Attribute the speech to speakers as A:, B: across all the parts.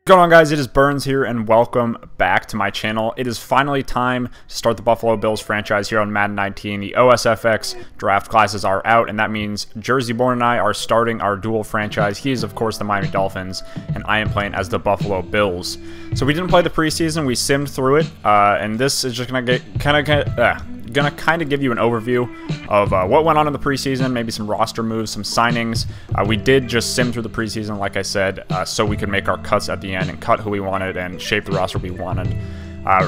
A: What's going on, guys? It is Burns here and welcome back to my channel. It is finally time to start the Buffalo Bills franchise here on Madden 19. The OSFX draft classes are out, and that means JerseyBorn and I are starting our dual franchise. He is, of course, the Miami Dolphins, and I am playing as the Buffalo Bills. So we didn't play the preseason. We simmed through it, and this is just gonna kind of give you an overview of what went on in the preseason, maybe some roster moves, some signings. We did just sim through the preseason, like I said, so we could make our cuts at the end and cut who we wanted and shape the roster we wanted.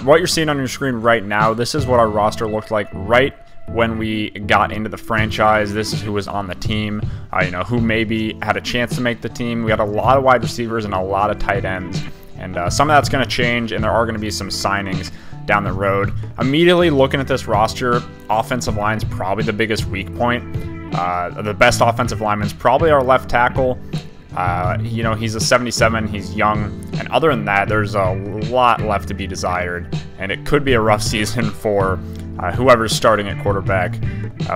A: What you're seeing on your screen right now, this is what our roster looked like right when we got into the franchise. This is who was on the team, who maybe had a chance to make the team. We had a lot of wide receivers and a lot of tight ends, and some of that's going to change, and there are going to be some signings down the road. Immediately looking at this roster, offensive line is probably the biggest weak point. The best offensive lineman is probably our left tackle. He's a 77, he's young, and other than that, there's a lot left to be desired, and it could be a rough season for whoever's starting at quarterback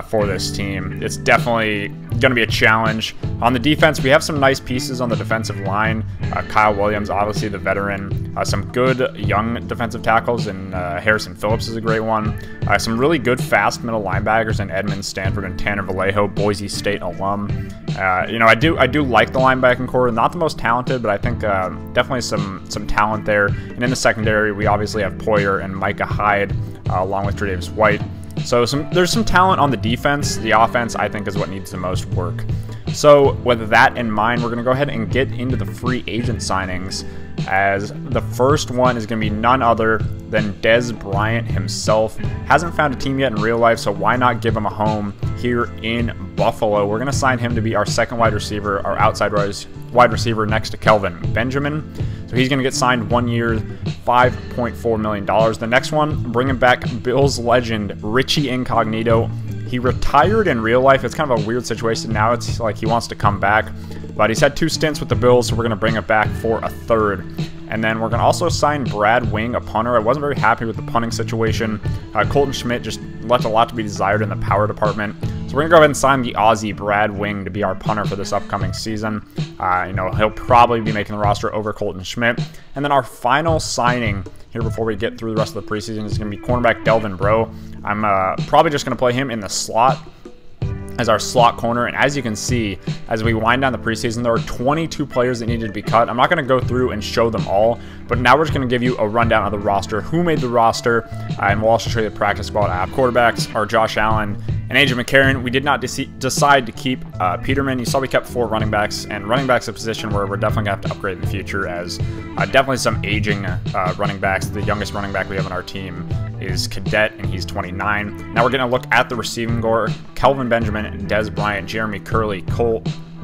A: for this team. It's definitely going to be a challenge. On the defense, we have some nice pieces on the defensive line. Kyle Williams, obviously the veteran. Some good young defensive tackles, and Harrison Phillips is a great one. Some really good fast middle linebackers in Edmonds, Stanford, and Tanner Vallejo, Boise State alum. I do like the linebacking core. Not the most talented, but I think definitely some talent there. And in the secondary, we obviously have Poyer and Micah Hyde, along with Tre'Davious White. So there's some talent on the defense. The offense, I think, is what needs the most work. So with that in mind, we're going to go ahead and get into the free agent signings, as the first one is going to be none other than Dez Bryant himself. Hasn't found a team yet in real life, so why not give him a home here in Buffalo? We're going to sign him to be our second wide receiver, our outside wide receiver next to Kelvin Benjamin. So he's going to get signed 1 year, $5.4 million. The next one, bringing back Bills legend Richie Incognito. He retired in real life. It's kind of a weird situation now. It's like he wants to come back, but he's had 2 stints with the Bills, so we're going to bring it back for a third. And then we're going to also sign Brad Wing, a punter. I wasn't very happy with the punting situation. Colton Schmidt just left a lot to be desired in the power department. So we're going to go ahead and sign the Aussie Brad Wing to be our punter for this upcoming season. He'll probably be making the roster over Colton Schmidt. And then our final signing here before we get through the rest of the preseason is going to be cornerback Delvin Breaux. I'm probably just going to play him in the slot as our slot corner. And as you can see, as we wind down the preseason, there are 22 players that needed to be cut. I'm not going to go through and show them all, but now we're just going to give you a rundown of the roster, who made the roster, and we'll also show you the practice squad. Quarterbacks are Josh Allen and AJ McCarron. We did not decide to keep Peterman. You saw we kept 4 running backs, and running backs a position where we're definitely going to have to upgrade in the future, as definitely some aging running backs. The youngest running back we have on our team is Cadet, and he's 29. Now we're going to look at the receiving core. Kelvin Benjamin, Dez Bryant, Jeremy Curley,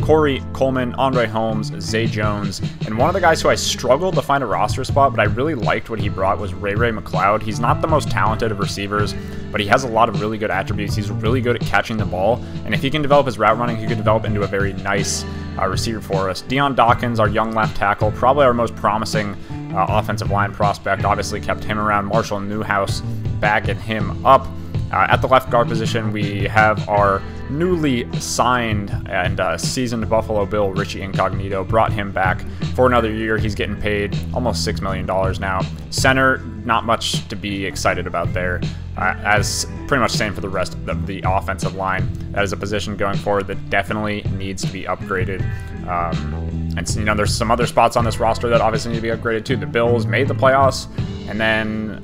A: Corey Coleman, Andre Holmes, Zay Jones, and one of the guys who I struggled to find a roster spot, but I really liked what he brought, was Ray McLeod. He's not the most talented of receivers, but he has a lot of really good attributes. He's really good at catching the ball, and if he can develop his route running, he could develop into a very nice receiver for us. Dion Dawkins, our young left tackle, probably our most promising offensive line prospect. Obviously kept him around. Marshall Newhouse backing him up. At the left guard position, we have our newly signed and seasoned Buffalo Bill, Richie Incognito. Brought him back for another year. He's getting paid almost $6 million now. Center, not much to be excited about there, as pretty much same for the rest of the offensive line. That is a position going forward that definitely needs to be upgraded. And there's some other spots on this roster that obviously need to be upgraded too. The Bills made the playoffs, and then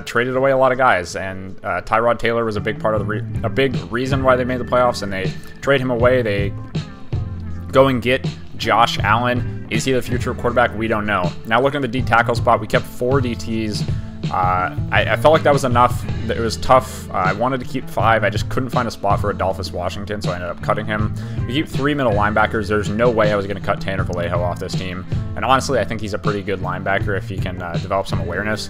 A: traded away a lot of guys, and Tyrod Taylor was a big part of a big reason why they made the playoffs, and they trade him away. They go and get Josh Allen. Is he the future quarterback? We don't know. Now looking at the D tackle spot, we kept 4 DTs. I felt like that was enough. It was tough. I wanted to keep 5. I just couldn't find a spot for Adolphus Washington, so I ended up cutting him. We keep 3 middle linebackers. There's no way I was going to cut Tanner Vallejo off this team. And honestly, I think he's a pretty good linebacker if he can develop some awareness.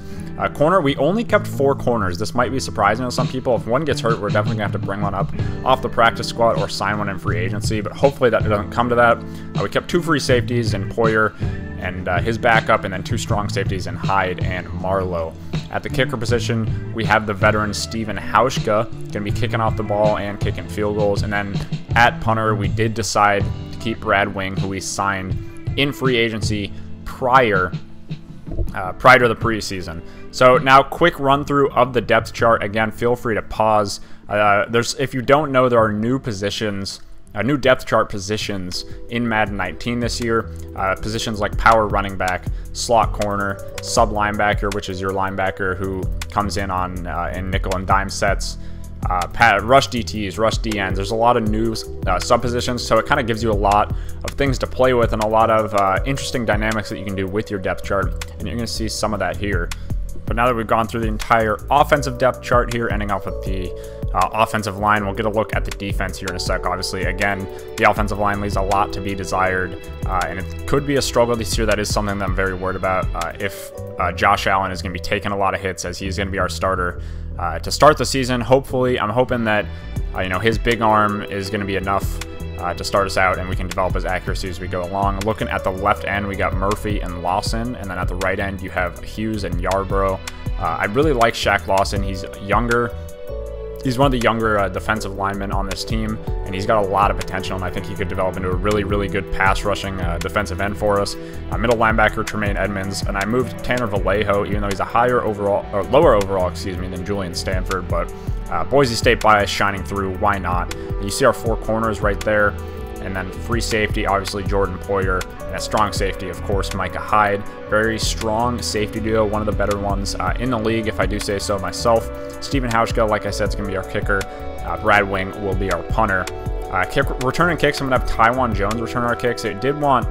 A: Corner, we only kept 4 corners. This might be surprising to some people. If one gets hurt, we're definitely going to have to bring one up off the practice squad or sign one in free agency, but hopefully that doesn't come to that. We kept 2 free safeties in Poyer and his backup, and then 2 strong safeties in Hyde and Marlowe. At the kicker position, we have the veteran Steven Hauschka, going to be kicking off the ball and kicking field goals. And then at punter, we did decide to keep Brad Wing, who we signed in free agency prior to the preseason. So now, quick run through of the depth chart. Again, feel free to pause. If you don't know, there are new positions, new depth chart positions in Madden 19 this year. Positions like power running back, slot corner, sub linebacker, which is your linebacker who comes in on in nickel and dime sets. Rush DTs, rush DNs. There's a lot of new sub positions, so it kind of gives you a lot of things to play with and a lot of interesting dynamics that you can do with your depth chart, and you're going to see some of that here. But now that we've gone through the entire offensive depth chart here, ending off with the offensive line, we'll get a look at the defense here in a sec. Obviously, again, the offensive line leaves a lot to be desired, and it could be a struggle this year. That is something that I'm very worried about. If Josh Allen is going to be taking a lot of hits, as he's going to be our starter to start the season. Hopefully, I'm hoping that his big arm is going to be enough to start us out, and we can develop his accuracy as we go along. Looking at the left end, we got Murphy and Lawson, and then at the right end, you have Hughes and Yarbrough. I really like Shaq Lawson. He's younger. He's one of the younger defensive linemen on this team, and he's got a lot of potential, and I think he could develop into a really, really good pass-rushing defensive end for us. Middle linebacker, Tremaine Edmonds, and I moved Tanner Vallejo, even though he's a lower overall, than Julian Stanford, but Boise State bias shining through, why not? You see our four corners right there, and then free safety, obviously Jordan Poyer, and a strong safety, of course, Micah Hyde. Very strong safety duo, one of the better ones in the league, if I do say so myself. Steven Hauschka, like I said, is going to be our kicker. Brad Wing will be our punter. Returning kicks, I'm going to have Taiwan Jones return our kicks. I did want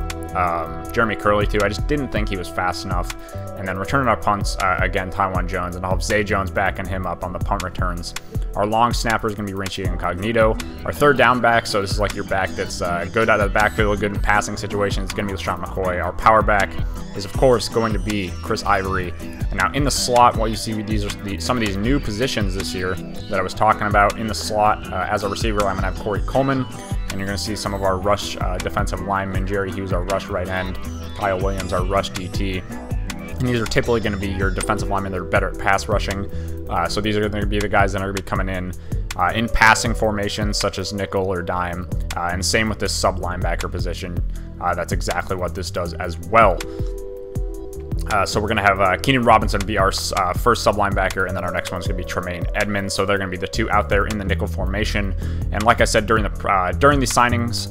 A: Jeremy Curley too. I just didn't think he was fast enough. And then returning our punts, again, Taiwan Jones, and I'll have Zay Jones backing him up on the punt returns. Our long snapper is going to be Rinchy Incognito. Our third down back, so this is like your back that's good out of the backfield, good in passing situations, it's going to be LeSean McCoy. Our power back is, of course, going to be Chris Ivory. And now in the slot, what you see, these are some of these new positions this year that I was talking about. In the slot, as a receiver, I'm going to have Corey Coleman. And you're going to see some of our rush defensive linemen. Jerry Hughes, our rush right end. Kyle Williams, our rush DT. And these are typically going to be your defensive linemen that are better at pass rushing. So these are going to be the guys that are going to be coming in passing formations such as nickel or dime. And same with this sub linebacker position. That's exactly what this does as well. So we're going to have Keenan Robinson be our first sub linebacker, and then our next one's going to be Tremaine Edmonds. So they're going to be the two out there in the nickel formation. And like I said, during the signings,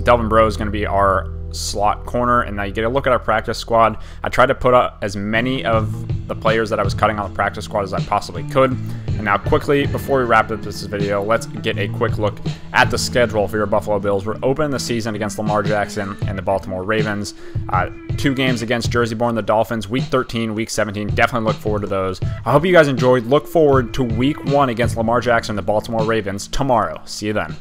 A: Delvin Breaux is going to be our slot corner, and now you get a look at our practice squad. I tried to put up as many of the players that I was cutting on the practice squad as I possibly could. And now quickly, before we wrap up this video, let's get a quick look at the schedule for your Buffalo Bills. We're opening the season against Lamar Jackson and the Baltimore Ravens. 2 games against JerseyBorn, the Dolphins, week 13, week 17. Definitely look forward to those. I hope you guys enjoyed. Look forward to week 1 against Lamar Jackson and the Baltimore Ravens tomorrow. See you then.